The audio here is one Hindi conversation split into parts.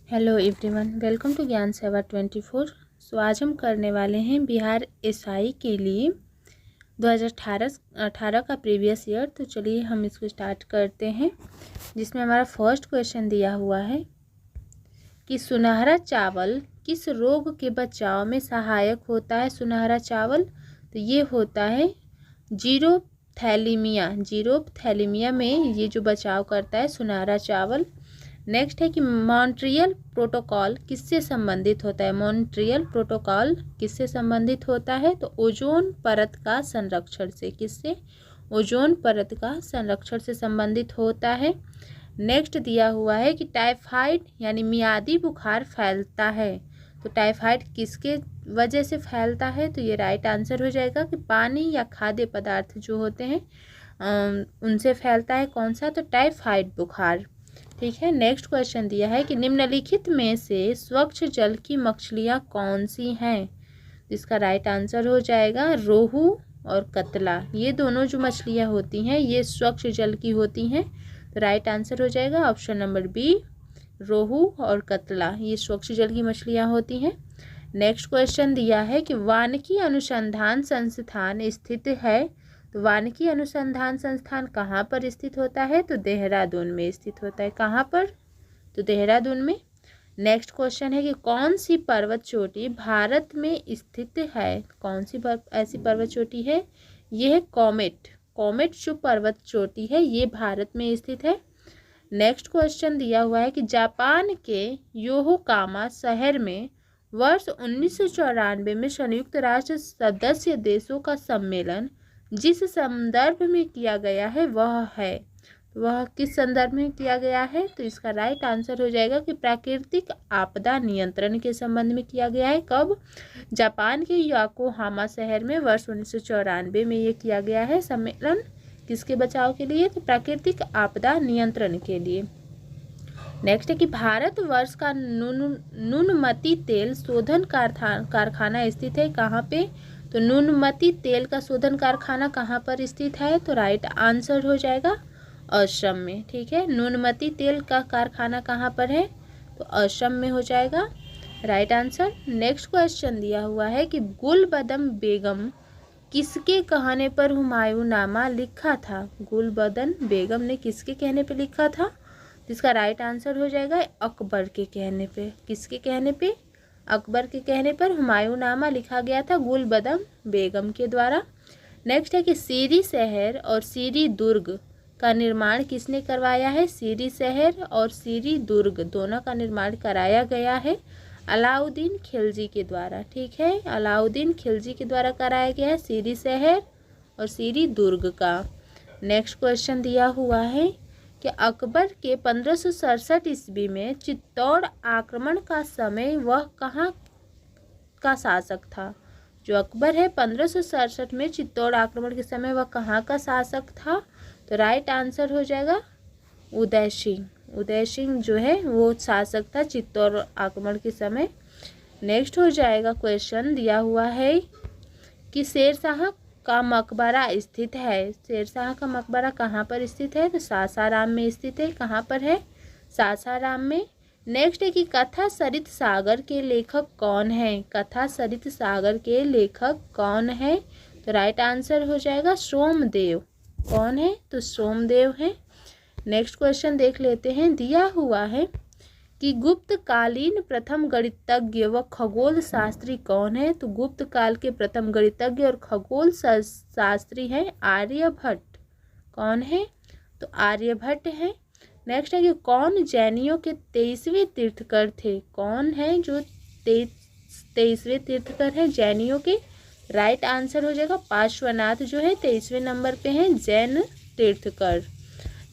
हेलो एवरीवन, वेलकम टू ज्ञान सेवा 24। आज हम करने वाले हैं बिहार एसआई के लिए 2018 का प्रीवियस ईयर। तो चलिए हम इसको स्टार्ट करते हैं, जिसमें हमारा फर्स्ट क्वेश्चन दिया हुआ है कि सुनहरा चावल किस रोग के बचाव में सहायक होता है। सुनहरा चावल तो ये होता है जीरोपथैलीमिया में ये जो बचाव करता है सुनहरा चावल। नेक्स्ट है कि मॉन्ट्रियल प्रोटोकॉल किससे संबंधित होता है। मॉन्ट्रियल प्रोटोकॉल किससे संबंधित होता है, तो ओजोन परत का संरक्षण से। किससे? ओजोन परत का संरक्षण से संबंधित होता है। नेक्स्ट दिया हुआ है कि टाइफाइड यानी मियादी बुखार फैलता है, तो टाइफाइड किसके वजह से फैलता है, तो ये राइट आंसर हो जाएगा कि पानी या खाद्य पदार्थ जो होते हैं उनसे फैलता है। कौन सा? तो टाइफाइड बुखार। ठीक है। नेक्स्ट क्वेश्चन दिया है कि निम्नलिखित में से स्वच्छ जल की मछलियाँ कौन सी हैं। इसका राइट आंसर हो जाएगा रोहू और कतला। ये दोनों जो मछलियाँ होती हैं ये स्वच्छ जल की होती हैं, तो राइट आंसर हो जाएगा ऑप्शन नंबर बी, रोहू और कतला। ये स्वच्छ जल की मछलियाँ होती हैं। नेक्स्ट क्वेश्चन दिया है कि वानिकी अनुसंधान संस्थान स्थित है, तो वानिकी अनुसंधान संस्थान कहाँ पर स्थित होता है, तो देहरादून में स्थित होता है। कहाँ पर? तो देहरादून में। नेक्स्ट क्वेश्चन है कि कौन सी पर्वत चोटी भारत में स्थित है। कौन सी ऐसी पर्वत चोटी है? ये है कॉमेट जो पर्वत चोटी है ये भारत में स्थित है। नेक्स्ट क्वेश्चन दिया हुआ है कि जापान के योकोहामा शहर में वर्ष 1994 में संयुक्त राष्ट्र सदस्य देशों का सम्मेलन जिस संदर्भ में किया गया है वह किस संदर्भ में किया गया है, तो इसका राइट आंसर हो जाएगा कि प्राकृतिक आपदा नियंत्रण के संबंध में किया गया है। कब? जापान के योकोहामा शहर में वर्ष 1994 में ये किया गया है सम्मेलन। किसके बचाव के लिए? तो प्राकृतिक आपदा नियंत्रण के लिए। नेक्स्ट है कि भारतवर्ष का नुनमती तेल शोधन कारखाना स्थित है। कहाँ पे? तो नुनमती तेल का शोधन कारखाना कहाँ पर स्थित है, तो राइट आंसर हो जाएगा असम में। ठीक है। नुनमती तेल का कारखाना कहाँ पर है, तो असम में हो जाएगा राइट आंसर। नेक्स्ट क्वेश्चन दिया हुआ है कि गुलबदन बेगम किसके कहने पर हुमायूंनामा लिखा था। गुलबदन बेगम ने किसके कहने पे लिखा था, जिसका राइट आंसर हो जाएगा अकबर के कहने पे। किसके कहने पे? अकबर के कहने पर हुमायूंनामा लिखा गया था गुलबदन बेगम के द्वारा। नेक्स्ट है कि सीरी शहर और सीरी दुर्ग का निर्माण किसने करवाया है। सीरी शहर और सीरी दुर्ग दोनों का निर्माण कराया गया है अलाउद्दीन खिलजी के द्वारा। ठीक है। अलाउद्दीन खिलजी के द्वारा कराया गया है सीरी शहर और सीरी दुर्ग का। नेक्स्ट क्वेश्चन दिया हुआ है कि अकबर के 1567 ईस्वी में चित्तौड़ आक्रमण का समय वह कहाँ का शासक था। जो अकबर है 1567 में चित्तौड़ आक्रमण के समय वह कहाँ का शासक था, तो राइट आंसर हो जाएगा उदय सिंह। उदय सिंह जो है वो शासक था चित्तौड़ आक्रमण के समय। नेक्स्ट हो जाएगा क्वेश्चन दिया हुआ है कि शेरशाह का मकबरा स्थित है। शेरशाह का मकबरा कहाँ पर स्थित है, तो सासाराम में स्थित है। कहाँ पर है? सासाराम में। नेक्स्ट है कि कथा सरित सागर के लेखक कौन है। कथा सरित सागर के लेखक कौन है, तो राइट आंसर हो जाएगा सोमदेव। कौन है? तो सोमदेव है। नेक्स्ट क्वेश्चन देख लेते हैं। दिया हुआ है कि गुप्तकालीन प्रथम गणितज्ञ व खगोल शास्त्री कौन है, तो गुप्त काल के प्रथम गणितज्ञ और खगोल शास्त्री हैं आर्यभट्ट। कौन है? तो आर्यभट्ट है। नेक्स्ट है कि कौन जैनियों के 23वें तीर्थकर थे। कौन है जो 23वें तीर्थकर हैं जैनियों के, राइट आंसर हो जाएगा पार्श्वनाथ जो है 23वें नंबर पे हैं जैन तीर्थकर।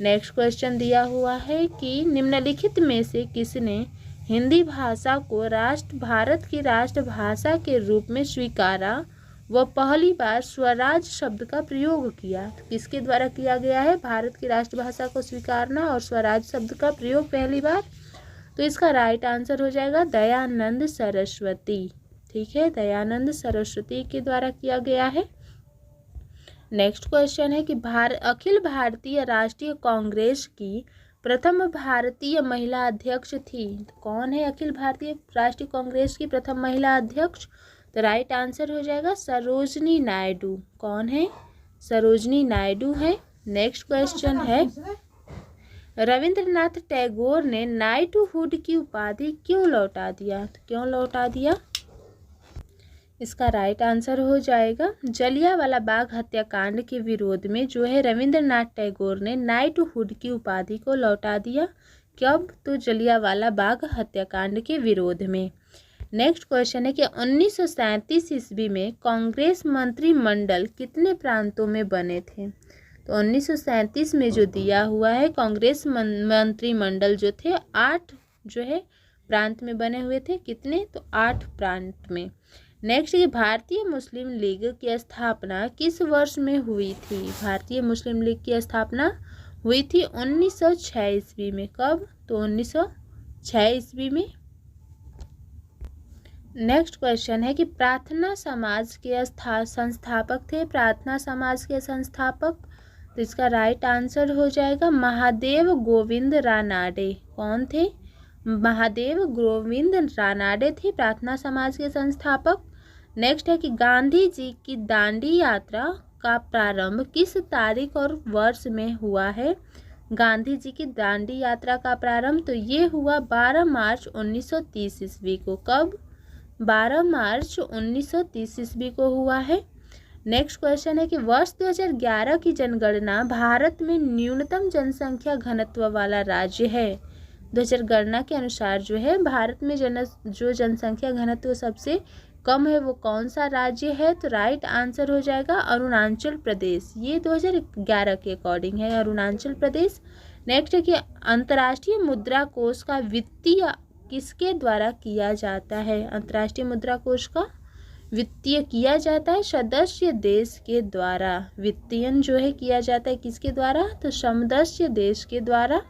नेक्स्ट क्वेश्चन दिया हुआ है कि निम्नलिखित में से किसने हिंदी भाषा को भारत की राष्ट्रभाषा के रूप में स्वीकारा व पहली बार स्वराज शब्द का प्रयोग किया। किसके द्वारा किया गया है भारत की राष्ट्रभाषा को स्वीकारना और स्वराज शब्द का प्रयोग पहली बार, तो इसका राइट आंसर हो जाएगा दयानंद सरस्वती। ठीक है। दयानंद सरस्वती के द्वारा किया गया है। नेक्स्ट क्वेश्चन है कि अखिल भारतीय राष्ट्रीय कांग्रेस की प्रथम भारतीय महिला अध्यक्ष थी? तो कौन है अखिल भारतीय राष्ट्रीय कांग्रेस की प्रथम महिला अध्यक्ष? तो राइट आंसर हो जाएगा सरोजनी नायडू। कौन है? सरोजनी नायडू है। नेक्स्ट क्वेश्चन है, रविंद्रनाथ टैगोर ने नाइटहुड की उपाधि क्यों लौटा दिया? तो क्यों लौटा दिया? इसका राइट आंसर हो जाएगा जलियांवाला बाग हत्याकांड के विरोध में जो है रविंद्रनाथ टैगोर ने नाइटहुड की उपाधि को लौटा दिया। कब? तो जलियांवाला बाग हत्याकांड के विरोध में। नेक्स्ट क्वेश्चन है कि 1937 ईस्वी में कांग्रेस मंत्रिमंडल कितने प्रांतों में बने थे? तो 1937 में जो दिया हुआ है कांग्रेस मंत्रिमंडल जो थे 8 जो है प्रांत में बने हुए थे। कितने? तो 8 प्रांत में। नेक्स्ट ये भारतीय मुस्लिम लीग की स्थापना किस वर्ष में हुई थी? भारतीय मुस्लिम लीग की स्थापना हुई थी 1906 ईस्वी में। कब? तो 1906 ईस्वी में। नेक्स्ट क्वेश्चन है कि प्रार्थना समाज के संस्थापक थे? प्रार्थना समाज के संस्थापक, तो इसका राइट आंसर हो जाएगा महादेव गोविंद रानाडे। कौन थे? महादेव गोविंद रानाडे थे प्रार्थना समाज के संस्थापक। नेक्स्ट है कि गांधी जी की दांडी यात्रा का प्रारंभ किस तारीख और वर्ष में हुआ है? गांधी जी की दांडी यात्रा का प्रारंभ तो ये हुआ 12 मार्च 1930 ईस्वी को। कब? 12 मार्च 1930 ईस्वी को हुआ है। नेक्स्ट क्वेश्चन है कि वर्ष 2011 की जनगणना भारत में न्यूनतम जनसंख्या घनत्व वाला राज्य है। 2000 गणना के अनुसार जो है भारत में जो जनसंख्या घनत्व सबसे कम है वो कौन सा राज्य है? तो राइट आंसर हो जाएगा अरुणाचल प्रदेश। ये 2011 के अकॉर्डिंग है अरुणाचल प्रदेश। नेक्स्ट है कि अंतर्राष्ट्रीय मुद्रा कोष का वित्तीय किसके द्वारा किया जाता है? अंतर्राष्ट्रीय मुद्रा कोष का वित्तीय किया जाता है सदस्य देश के द्वारा। वित्तीयन जो है किया जाता है किसके द्वारा? तो सदस्य देश के द्वारा।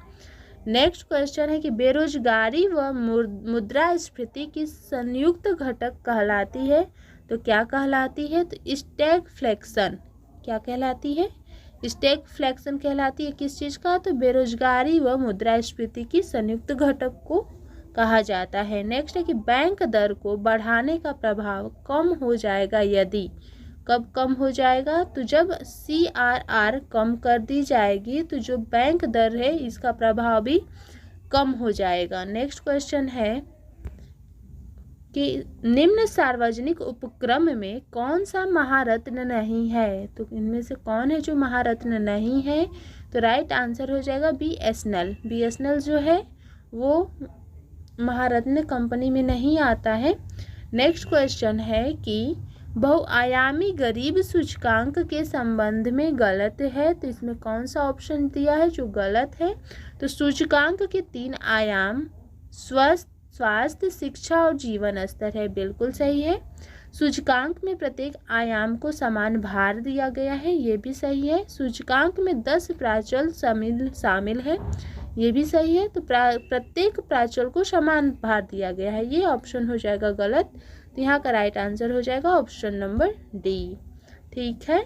नेक्स्ट क्वेश्चन है कि बेरोजगारी व मुद्रास्फीति की संयुक्त घटक कहलाती है? तो क्या कहलाती है? तो स्टैगफ्लेशन। क्या कहलाती है? स्टैगफ्लेशन कहलाती है किस चीज़ का? तो बेरोजगारी व मुद्रास्फीति की संयुक्त घटक को कहा जाता है। नेक्स्ट है कि बैंक दर को बढ़ाने का प्रभाव कम हो जाएगा यदि? कब कम हो जाएगा? तो जब CRR कम कर दी जाएगी तो जो बैंक दर है इसका प्रभाव भी कम हो जाएगा। नेक्स्ट क्वेश्चन है कि निम्न सार्वजनिक उपक्रम में कौन सा महारत्न नहीं है? तो इनमें से कौन है जो महारत्न नहीं है? तो राइट आंसर हो जाएगा BSNL। BSNL जो है वो महारत्न कंपनी में नहीं आता है। नेक्स्ट क्वेश्चन है कि बहुआयामी गरीब सूचकांक के संबंध में गलत है? तो इसमें कौन सा ऑप्शन दिया है जो गलत है? तो सूचकांक के 3 आयाम स्वास्थ्य, शिक्षा और जीवन स्तर है। बिल्कुल सही है। सूचकांक में प्रत्येक आयाम को समान भार दिया गया है। ये भी सही है। सूचकांक में 10 प्राचल शामिल है। ये भी सही है। तो प्रत्येक प्राचल को समान भार दिया गया है। ये ऑप्शन हो जाएगा गलत। तो यहाँ का राइट आंसर हो जाएगा ऑप्शन नंबर डी। ठीक है।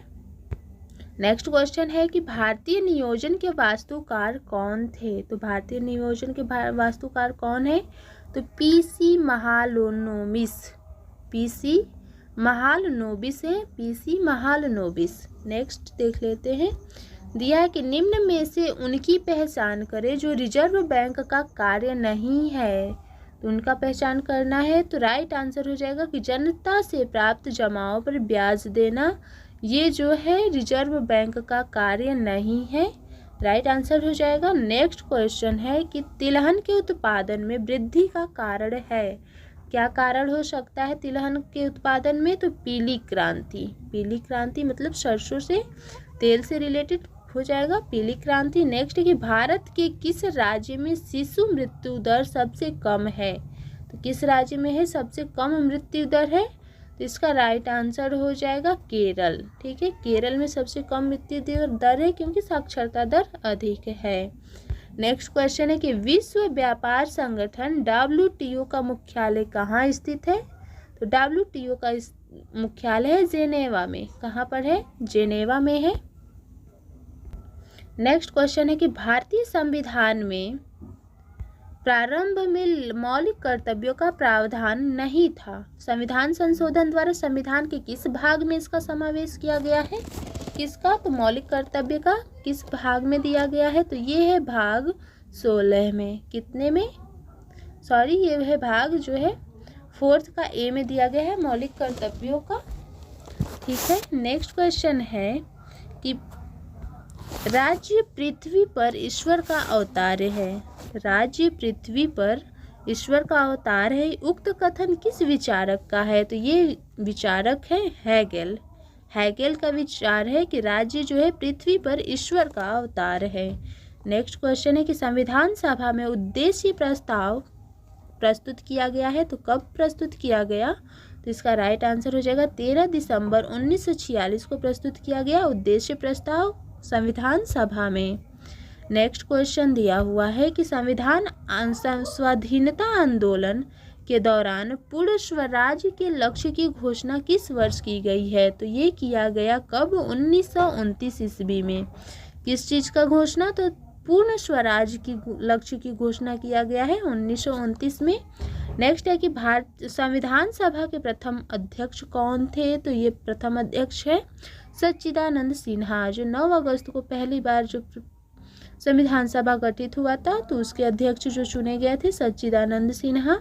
नेक्स्ट क्वेश्चन है कि भारतीय नियोजन के वास्तुकार कौन थे? तो भारतीय नियोजन के वास्तुकार कौन है? तो PC महालनोबिस। PC महालनोबिस है। PC महालनोबिस। नेक्स्ट देख लेते हैं। दिया है कि निम्न में से उनकी पहचान करें जो रिजर्व बैंक का कार्य नहीं है। तो उनका पहचान करना है। तो राइट आंसर हो जाएगा कि जनता से प्राप्त जमाओं पर ब्याज देना ये जो है रिजर्व बैंक का कार्य नहीं है। राइट आंसर हो जाएगा। नेक्स्ट क्वेश्चन है कि तिलहन के उत्पादन में वृद्धि का कारण है? क्या कारण हो सकता है तिलहन के उत्पादन में? तो पीली क्रांति। पीली क्रांति मतलब सरसों से तेल से रिलेटेड हो जाएगा पीली क्रांति। नेक्स्ट है कि भारत के किस राज्य में शिशु मृत्यु दर सबसे कम है? तो किस राज्य में है सबसे कम मृत्यु दर है? तो इसका राइट आंसर हो जाएगा केरल। ठीक है। केरल में सबसे कम मृत्यु दर है क्योंकि साक्षरता दर अधिक है। नेक्स्ट क्वेश्चन है कि विश्व व्यापार संगठन WTO का मुख्यालय कहाँ स्थित है? तो WTO का मुख्यालय है जेनेवा में। कहाँ पर है? जेनेवा में है। नेक्स्ट क्वेश्चन है कि भारतीय संविधान में प्रारंभ में मौलिक कर्तव्यों का प्रावधान नहीं था। संविधान संशोधन द्वारा संविधान के किस भाग में इसका समावेश किया गया है? किसका? तो मौलिक कर्तव्य का किस भाग में दिया गया है? तो ये है भाग 16 में। कितने में? सॉरी, ये है भाग जो है 4th का ए में दिया गया है मौलिक कर्तव्यों का। ठीक है। नेक्स्ट क्वेश्चन है कि राज्य पृथ्वी पर ईश्वर का अवतार है। राज्य पृथ्वी पर ईश्वर का अवतार है, उक्त कथन किस विचारक का है? तो ये विचारक है हेगेल। हेगेल का विचार है कि राज्य जो है पृथ्वी पर ईश्वर का अवतार है। नेक्स्ट क्वेश्चन है कि संविधान सभा में उद्देश्य प्रस्ताव प्रस्तुत किया गया है, तो कब प्रस्तुत किया गया? तो इसका राइट आंसर हो जाएगा 13 दिसंबर 1946 को प्रस्तुत किया गया उद्देश्य प्रस्ताव संविधान सभा में। नेक्स्ट क्वेश्चन दिया हुआ है कि संविधान स्वाधीनता आंदोलन के दौरान पूर्ण स्वराज्य के लक्ष्य की घोषणा किस वर्ष की गई है? तो ये किया गया कब? 1929 ईस्वी में। किस चीज़ का घोषणा? तो पूर्ण स्वराज की लक्ष्य की घोषणा किया गया है 1929 में। नेक्स्ट है कि संविधान सभा के प्रथम अध्यक्ष कौन थे? तो ये प्रथम अध्यक्ष है सच्चिदानंद सिन्हा, जो 9 अगस्त को पहली बार जो संविधान सभा गठित हुआ था तो उसके अध्यक्ष जो चुने गए थे सच्चिदानंद सिन्हा।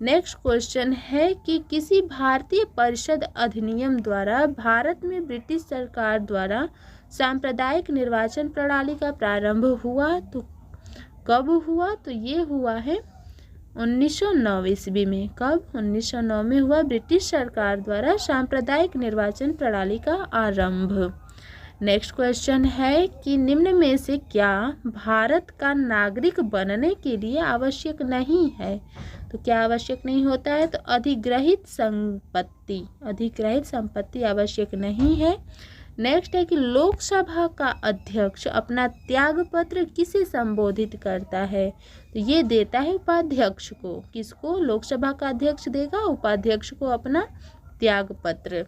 नेक्स्ट क्वेश्चन है कि किसी भारतीय परिषद अधिनियम द्वारा भारत में ब्रिटिश सरकार द्वारा सांप्रदायिक निर्वाचन प्रणाली का प्रारंभ हुआ, तो कब हुआ? तो ये हुआ है 1909 ईस्वी में। कब? 1909 में हुआ ब्रिटिश सरकार द्वारा सांप्रदायिक निर्वाचन प्रणाली का आरंभ। नेक्स्ट क्वेश्चन है कि निम्न में से क्या भारत का नागरिक बनने के लिए आवश्यक नहीं है? तो क्या आवश्यक नहीं होता है? तो अधिग्रहित संपत्ति आवश्यक नहीं है। नेक्स्ट है कि लोकसभा का अध्यक्ष अपना त्यागपत्र किसे संबोधित करता है? तो ये देता है उपाध्यक्ष को। किसको? लोकसभा का अध्यक्ष देगा उपाध्यक्ष को अपना त्यागपत्र।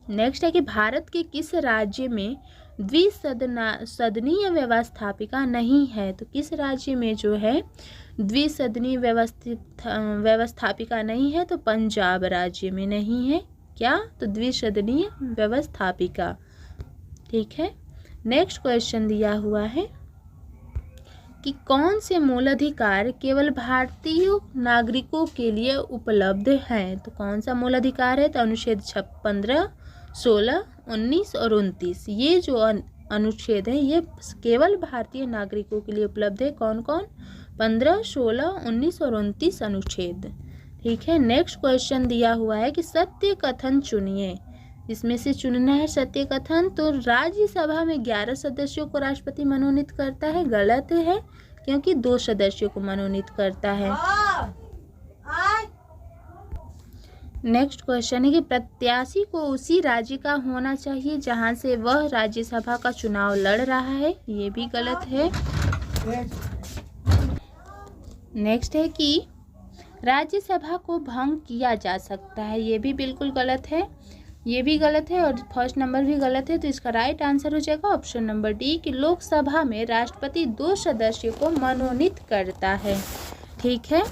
नेक्स्ट है कि भारत के किस राज्य में द्विसदनीय व्यवस्थापिका नहीं है? तो किस राज्य में जो है द्विसदनीय व्यवस्थापिका नहीं है? तो पंजाब राज्य में नहीं है। क्या? तो द्विसदनीय व्यवस्थापिका। ठीक है। नेक्स्ट क्वेश्चन दिया हुआ है कि कौन से मूल अधिकार केवल भारतीय नागरिकों के लिए उपलब्ध हैं? तो कौन सा मूल अधिकार है? तो अनुच्छेद 15, 16, 19 और 29। ये जो अनुच्छेद है ये केवल भारतीय नागरिकों के लिए उपलब्ध है। कौन कौन? 15, 16, 19 और 29 अनुच्छेद। ठीक है। नेक्स्ट क्वेश्चन दिया हुआ है कि सत्य कथन चुनिए। इसमें से चुनना है सत्य कथन। तो राज्यसभा में 11 सदस्यों को राष्ट्रपति मनोनीत करता है। गलत है, क्योंकि 2 सदस्यों को मनोनीत करता है। नेक्स्ट क्वेश्चन है कि प्रत्याशी को उसी राज्य का होना चाहिए जहां से वह राज्यसभा का चुनाव लड़ रहा है। ये भी गलत है। नेक्स्ट है कि राज्यसभा को भंग किया जा सकता है। ये भी बिल्कुल गलत है। ये भी गलत है और फर्स्ट नंबर भी गलत है। तो इसका राइट आंसर हो जाएगा ऑप्शन नंबर डी कि लोकसभा में राष्ट्रपति 2 सदस्यों को मनोनीत करता है। ठीक है।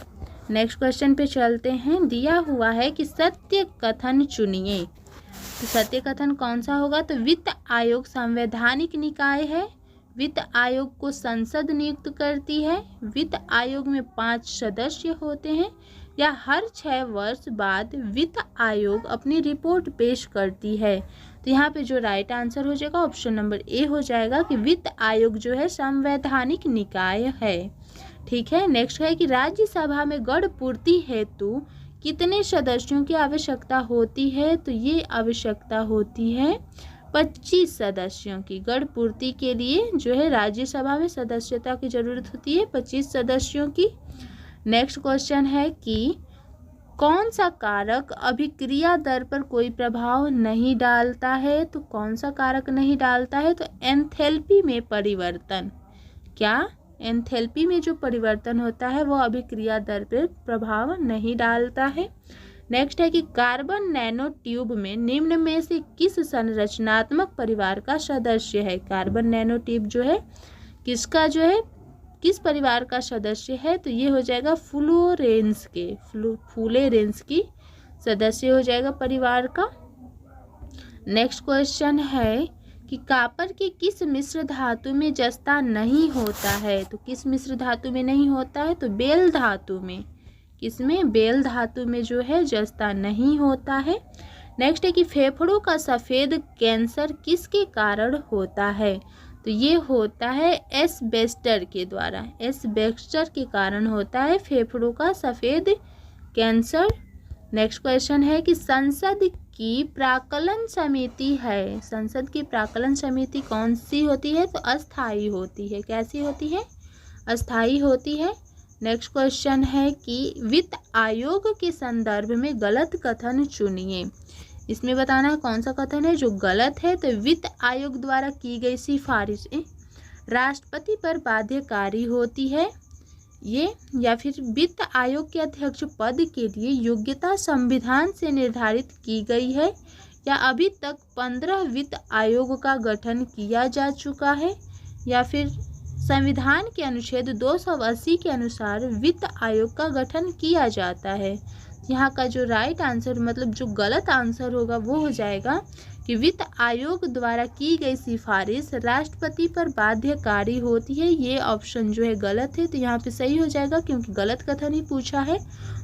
नेक्स्ट क्वेश्चन पे चलते हैं। दिया हुआ है कि सत्य कथन चुनिए। तो सत्य कथन कौन सा होगा? तो वित्त आयोग संवैधानिक निकाय है। वित्त आयोग को संसद नियुक्त करती है। वित्त आयोग में 5 सदस्य होते हैं, या हर 6 वर्ष बाद वित्त आयोग अपनी रिपोर्ट पेश करती है। तो यहाँ पे जो राइट आंसर हो जाएगा ऑप्शन नंबर ए हो जाएगा कि वित्त आयोग जो है संवैधानिक निकाय है। ठीक है। नेक्स्ट है कि राज्यसभा में गढ़ पूर्ति हेतु कितने सदस्यों की आवश्यकता होती है? तो ये आवश्यकता होती है 25 सदस्यों की। गढ़ पूर्ति के लिए जो है राज्यसभा में सदस्यता की जरूरत होती है 25 सदस्यों की। नेक्स्ट क्वेश्चन है कि कौन सा कारक अभिक्रिया दर पर कोई प्रभाव नहीं डालता है? तो कौन सा कारक नहीं डालता है? तो एंथैल्पी में परिवर्तन। क्या? एंथैल्पी में जो परिवर्तन होता है वो अभिक्रिया दर पर प्रभाव नहीं डालता है। नेक्स्ट है कि कार्बन नैनो ट्यूब में निम्न में से किस संरचनात्मक परिवार का सदस्य है। कार्बन नैनो ट्यूब जो है किसका जो है किस परिवार का सदस्य है, तो ये हो जाएगा फ्लोरेंस के फुलेरेंस की सदस्य हो जाएगा परिवार का। नेक्स्ट क्वेश्चन है कि कॉपर के किस मिश्र धातु में जस्ता नहीं होता है, तो किस मिश्र धातु में नहीं होता है, तो बेल धातु में। किसमें, बेल धातु में जो है जस्ता नहीं होता है। नेक्स्ट है कि फेफड़ों का सफ़ेद कैंसर किसके कारण होता है, तो ये होता है एस्बेस्टर के द्वारा। एस्बेस्टर के कारण होता है फेफड़ों का सफ़ेद कैंसर। नेक्स्ट क्वेश्चन है कि संसद की प्राक्कलन समिति है, संसद की प्राक्कलन समिति कौन सी होती है, तो अस्थाई होती है। कैसी होती है, अस्थाई होती है। नेक्स्ट क्वेश्चन है कि वित्त आयोग के संदर्भ में गलत कथन चुनिए। इसमें बताना है कौन सा कथन है जो गलत है, तो वित्त आयोग द्वारा की गई सिफारिशें राष्ट्रपति पर बाध्यकारी होती है ये, या फिर वित्त आयोग के अध्यक्ष पद के लिए योग्यता संविधान से निर्धारित की गई है, या अभी तक 15 वित्त आयोग का गठन किया जा चुका है, या फिर संविधान के अनुच्छेद 280 के अनुसार वित्त आयोग का गठन किया जाता है। यहाँ का जो राइट आंसर मतलब जो गलत आंसर होगा वो हो जाएगा कि वित्त आयोग द्वारा की गई सिफारिश राष्ट्रपति पर बाध्यकारी होती है। ये ऑप्शन जो है गलत है, तो यहाँ पे सही हो जाएगा क्योंकि गलत कथन ही पूछा है।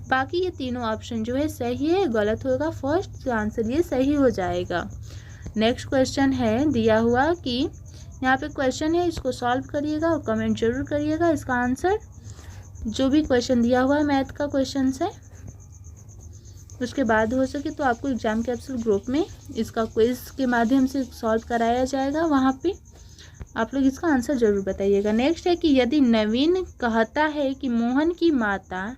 बाकी ये तीनों ऑप्शन जो है सही है, गलत होगा फर्स्ट, तो आंसर ये सही हो जाएगा। नेक्स्ट क्वेश्चन है दिया हुआ कि यहाँ पे क्वेश्चन है, इसको सॉल्व करिएगा और कमेंट जरूर करिएगा इसका आंसर। जो भी क्वेश्चन दिया हुआ है मैथ का क्वेश्चन है, उसके बाद हो सके तो आपको एग्जाम कैप्सूल ग्रुप में इसका क्विज के माध्यम से सॉल्व कराया जाएगा, वहाँ पे आप लोग इसका आंसर जरूर बताइएगा। नेक्स्ट है कि यदि नवीन कहता है कि मोहन की माता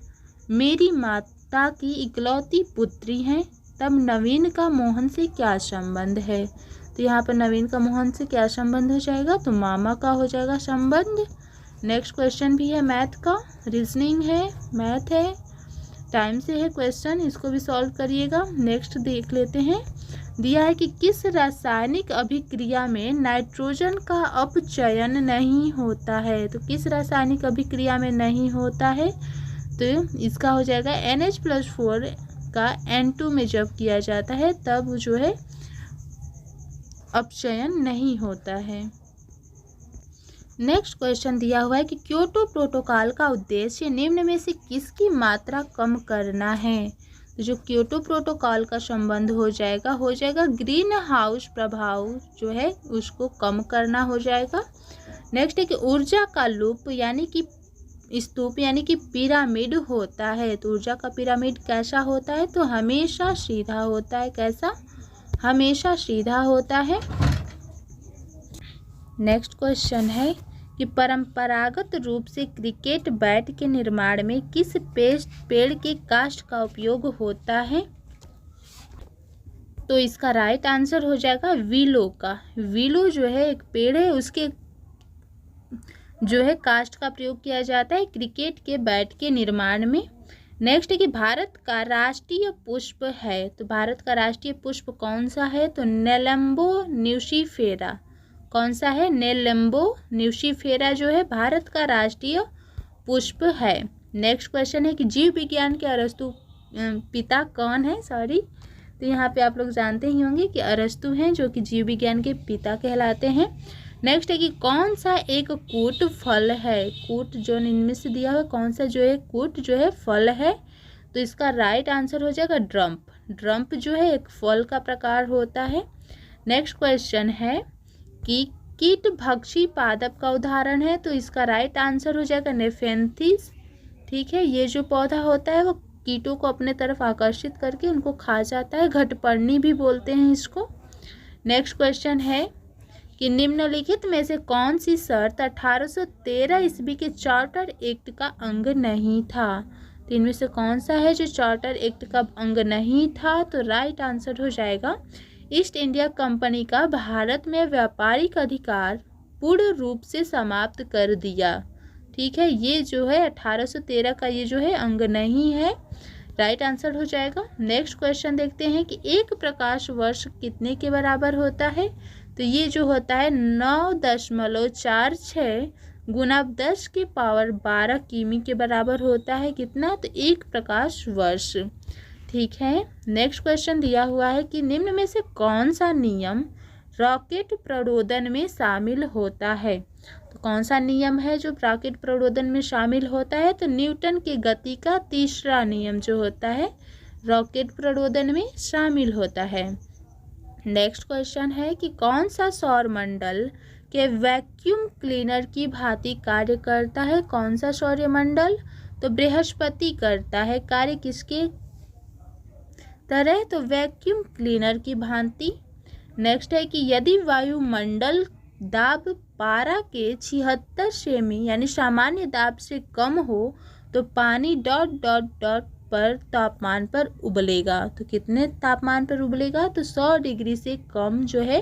मेरी माता की इकलौती पुत्री हैं, तब नवीन का मोहन से क्या संबंध है, तो यहाँ पर नवीन का मोहन से क्या संबंध हो जाएगा, तो मामा का हो जाएगा संबंध। नेक्स्ट क्वेश्चन भी है मैथ का, रीजनिंग है, मैथ है, टाइम से है क्वेश्चन, इसको भी सॉल्व करिएगा। नेक्स्ट देख लेते हैं, दिया है कि किस रासायनिक अभिक्रिया में नाइट्रोजन का अपचयन नहीं होता है, तो किस रासायनिक अभिक्रिया में नहीं होता है, तो इसका हो जाएगा NH+4 का N2 में जब किया जाता है तब जो है अपचयन नहीं होता है। नेक्स्ट क्वेश्चन दिया हुआ है कि क्योटो प्रोटोकॉल का उद्देश्य निम्न में से किसकी मात्रा कम करना है, तो जो क्योटो प्रोटोकॉल का संबंध हो जाएगा ग्रीन हाउस प्रभाव जो है उसको कम करना हो जाएगा। नेक्स्ट है कि ऊर्जा का लूप यानी कि स्तूप यानी कि पिरामिड होता है, तो ऊर्जा का पिरामिड कैसा होता है, तो हमेशा सीधा होता है। कैसा, हमेशा सीधा होता है। नेक्स्ट क्वेश्चन है कि परंपरागत रूप से क्रिकेट बैट के निर्माण में किस पेड़ के काष्ठ का उपयोग होता है, तो इसका राइट आंसर हो जाएगा विलो का। विलो जो है एक पेड़ है, उसके जो है काष्ठ का प्रयोग किया जाता है क्रिकेट के बैट के निर्माण में। नेक्स्ट है कि भारत का राष्ट्रीय पुष्प है, तो भारत का राष्ट्रीय पुष्प कौन सा है, तो नेलम्बो न्यूसीफेरा। कौन सा है, नेलम्बो न्यूसीफेरा जो है भारत का राष्ट्रीय पुष्प है। नेक्स्ट क्वेश्चन है कि जीव विज्ञान के अरस्तु पिता कौन है, तो यहाँ पे आप लोग जानते ही होंगे कि अरस्तु हैं जो कि जीव विज्ञान के पिता कहलाते हैं। नेक्स्ट है कि कौन सा एक कूट फल है, कूट जो इनमें से दिया हुआ कौन सा जो है कूट जो है फल है, तो इसका राइट आंसर हो जाएगा ड्रम्प। ड्रम्प जो है एक फल का प्रकार होता है। नेक्स्ट क्वेश्चन है कि कीट भक्षी पादप का उदाहरण है, तो इसका राइट आंसर हो जाएगा नेफेंथिस। ठीक है, ये जो पौधा होता है वो कीटों को अपने तरफ आकर्षित करके उनको खा जाता है, घटपर्णी भी बोलते हैं इसको। नेक्स्ट क्वेश्चन है कि निम्नलिखित में से कौन सी शर्त 1813 ईस्वी के चार्टर एक्ट का अंग नहीं था, तो इनमें से कौन सा है जो चार्टर एक्ट का अंग नहीं था, तो राइट आंसर हो जाएगा ईस्ट इंडिया कंपनी का भारत में व्यापारिक अधिकार पूर्ण रूप से समाप्त कर दिया। ठीक है, ये जो है 1813 का ये जो है अंग नहीं है, राइट आंसर हो जाएगा। नेक्स्ट क्वेश्चन देखते हैं कि एक प्रकाश वर्ष कितने के बराबर होता है। तो ये जो होता है 9.46 गुना 10 की पावर 12 किमी के बराबर होता है। कितना? तो एक प्रकाश वर्ष। ठीक है, नेक्स्ट क्वेश्चन दिया हुआ है कि निम्न में से कौन सा नियम रॉकेट प्रणोदन में शामिल होता है। तो कौन सा नियम है जो रॉकेट प्रणोदन में शामिल होता है। तो न्यूटन के गति का तीसरा नियम जो होता है रॉकेट प्रणोदन में शामिल होता है। नेक्स्ट क्वेश्चन है कि कौन सा सौरमंडल के वैक्यूम क्लीनर की भांति कार्य करता है। कौन सा सौरमंडल? तो बृहस्पति करता है कार्य किसके तरह? तो वैक्यूम क्लीनर की भांति। नेक्स्ट है कि यदि वायुमंडल दाब पारा के 76 सेमी यानी सामान्य दाब से कम हो तो पानी ... पर तापमान पर उबलेगा। तो कितने तापमान पर उबलेगा? तो 100 डिग्री से कम जो है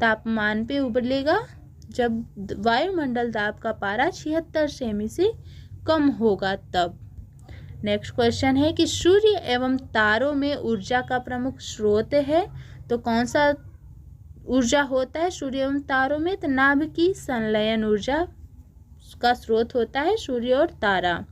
तापमान पे उबलेगा जब वायुमंडल दाब का पारा 76 सेमी से कम होगा तब। नेक्स्ट क्वेश्चन है कि सूर्य एवं तारों में ऊर्जा का प्रमुख स्रोत है। तो कौन सा ऊर्जा होता है सूर्य एवं तारों में? तो नाभिकीय संलयन ऊर्जा का स्रोत होता है सूर्य और तारा।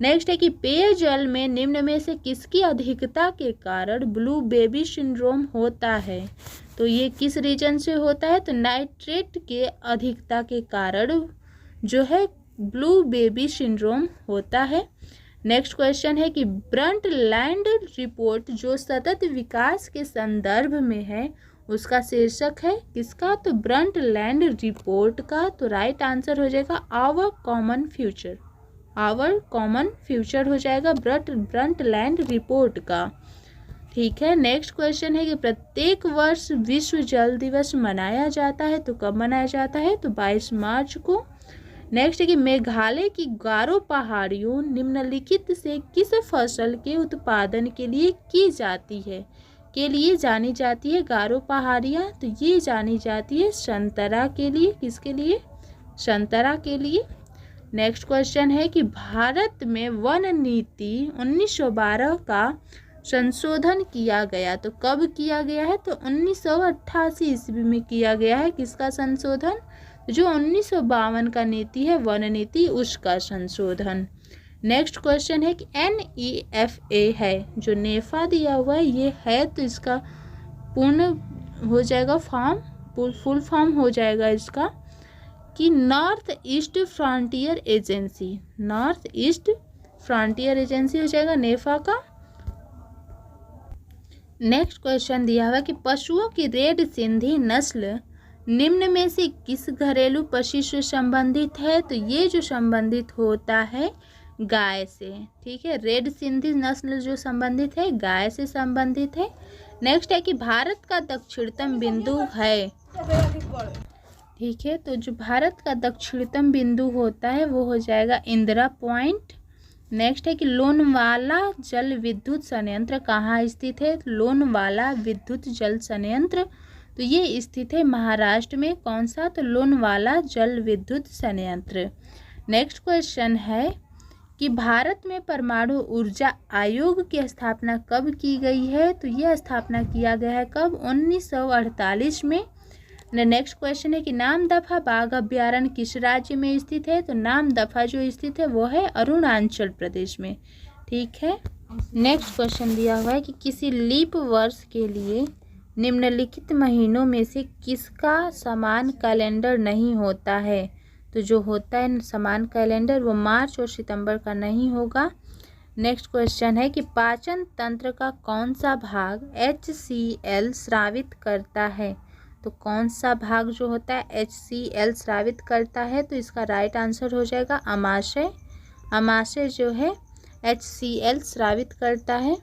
नेक्स्ट है कि पेयजल में निम्न में से किसकी अधिकता के कारण ब्लू बेबी सिंड्रोम होता है। तो ये किस रीजन से होता है? तो नाइट्रेट के अधिकता के कारण जो है ब्लू बेबी सिंड्रोम होता है। नेक्स्ट क्वेश्चन है कि ब्रंटलैंड रिपोर्ट जो सतत विकास के संदर्भ में है उसका शीर्षक है किसका? तो ब्रंटलैंड रिपोर्ट का। तो राइट आंसर हो जाएगा our common future. Our common future हो जाएगा ब्रंटलैंड रिपोर्ट का। ठीक है, नेक्स्ट क्वेश्चन है कि प्रत्येक वर्ष विश्व जल दिवस मनाया जाता है। तो कब मनाया जाता है? तो 22 मार्च को। नेक्स्ट है कि मेघालय की गारो पहाड़ियों निम्नलिखित से किस फसल के उत्पादन के लिए जानी जाती है गारो पहाड़ियाँ? तो ये जानी जाती है संतरा के लिए। किसके लिए? संतरा के लिए। नेक्स्ट क्वेश्चन है कि भारत में वन नीति 1912 का संशोधन किया गया। तो कब किया गया है? तो 1988 ईस्वी में किया गया है। किसका संशोधन? जो 1952 का नीति है वन नीति उसका संशोधन। नेक्स्ट क्वेश्चन है कि NEFA है जो नेफा दिया हुआ है ये है तो इसका पूर्ण हो जाएगा फुल फॉर्म हो जाएगा इसका कि north east frontier agency. North east frontier agency हो जाएगा नेफा का। नेक्स्ट क्वेश्चन दिया हुआ कि पशुओं की रेड सिंधी नस्ल निम्न में से किस घरेलू पशु से संबंधित है। तो ये जो संबंधित होता है गाय से। ठीक है, रेड सिंधी नस्ल जो संबंधित है गाय से संबंधित है। नेक्स्ट है कि भारत का दक्षिणतम बिंदु है। ठीक है, तो जो भारत का दक्षिणतम बिंदु होता है वो हो जाएगा इंदिरा पॉइंट। नेक्स्ट है कि लोनावाला जल विद्युत संयंत्र कहाँ स्थित है। लोनावाला विद्युत जल संयंत्र तो ये स्थित है महाराष्ट्र में। कौन सा? तो लोनावाला जल विद्युत संयंत्र। नेक्स्ट क्वेश्चन है कि भारत में परमाणु ऊर्जा आयोग की स्थापना कब की गई है। तो यह स्थापना किया गया है कब? 1948 में। नेक्स्ट क्वेश्चन है कि नामदफा बाघ अभ्यारण्य किस राज्य में स्थित है। तो नामदफा जो स्थित है वो है अरुणाचल प्रदेश में। ठीक है, नेक्स्ट क्वेश्चन दिया हुआ है कि किसी लीप वर्ष के लिए निम्नलिखित महीनों में से किसका समान कैलेंडर नहीं होता है। तो जो होता है समान कैलेंडर वो मार्च और सितंबर का नहीं होगा। नेक्स्ट क्वेश्चन है कि पाचन तंत्र का कौन सा भाग HCl स्रावित करता है। तो कौन सा भाग जो होता है HCl स्रावित करता है। तो इसका राइट आंसर हो जाएगा अमाशय। अमाशय जो है HCl स्रावित करता है।